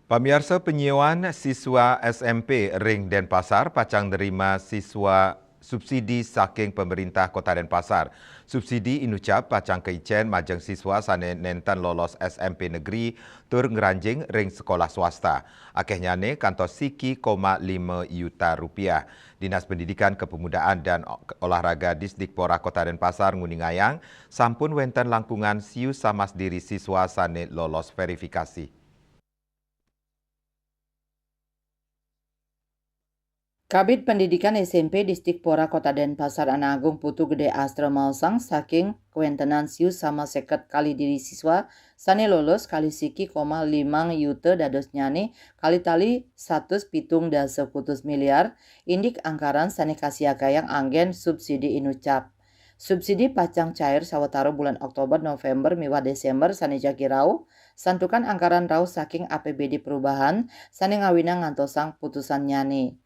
Pamirsa, penyewaan siswa SMP Ring Denpasar pacang nerima siswa subsidi saking pemerintah Kota Denpasar. Subsidi inucap pacang keicen majeng siswa sane nentan lolos SMP negeri tur ngeranjing ring sekolah swasta. Akhirnya kantor Siki,5 juta rupiah. Dinas Pendidikan Kepemudaan dan Olahraga Disdikpora Kota Denpasar nguningayang sampun wenten langkungan siu samas diri siswa sane lolos verifikasi. Kabid Pendidikan SMP Disdikpora Kota Denpasar Agung Putu Gede Astra Mausang saking kewentenan siu sama seket kali diri siswa sane lolos kali Siki,5 yute dados nyane kali tali 1,7 miliar indik anggaran sane kasiakayang anggen subsidi inucap. Subsidi pacang cair sawetara bulan Oktober, November, miwah Desember sane jagi rau, santukan anggaran rau saking APBD perubahan sane ngawina ngantosang putusan nyane.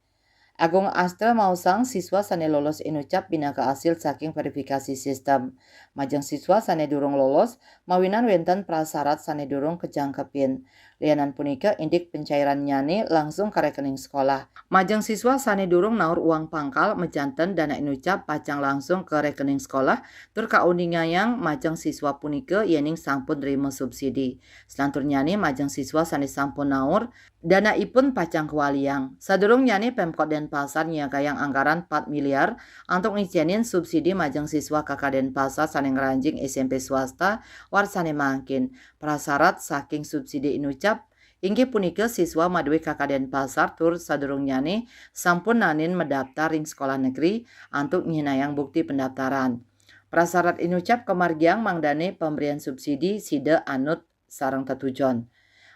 Agung Astra Mausang siswa sane lolos inucap binaka hasil saking verifikasi sistem. Majeng siswa sane durung lolos, mawinan wenten prasarat sane durung kejangkepin. Lianan punika indik pencairan nyane langsung ke rekening sekolah. Majeng siswa sane durung naur uang pangkal mejanten dana inucap pacang langsung ke rekening sekolah tur kauningayang majeng siswa punika yening sampun nerima subsidi. Selantur nyane majeng siswa sane sampun naur dana ipun pacang kewaliang. Sadurung nyane Pemkot Denpasar nyagayang anggaran 4 miliar untuk ngicenin subsidi majeng siswa KK Denpasar sane ngeranjing SMP swasta war sane mangkin. Prasarat saking subsidi inucap inggih punika siswa maduwe KK Denpasar tur sadurung nyane sampun nanin mendaftar ring sekolah negeri untuk nyinayang bukti pendaftaran. Prasarat inucap kemargiang mangdane pemberian subsidi sida anut sareng tetujon.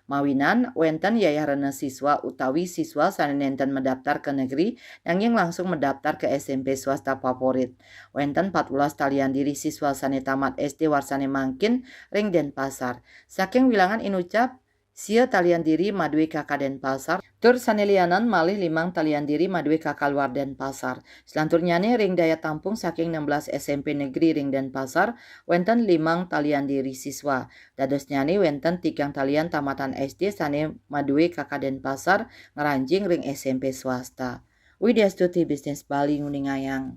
Mawinan wenten yayahrana siswa utawi siswa sane nenten mendaftar ke negeri nanging langsung mendaftar ke SMP swasta favorit. Wenten 14 talian diri siswa sane tamat SD warsane mangkin ring Denpasar. Saking wilangan inucap sia talian diri maduwe KK Denpasar, tur sanelianan malih 5 talian diri maduwe KK luar Denpasar. Selanturnyane ring daya tampung saking 16 SMP negeri ring Denpasar, wenten 5 talian diri siswa. Dados nyane wenten 3 talian tamatan SD sane maduwe KK Denpasar ngeranjing ring SMP swasta. Widya Stuti Bisnis Bali nguningayang.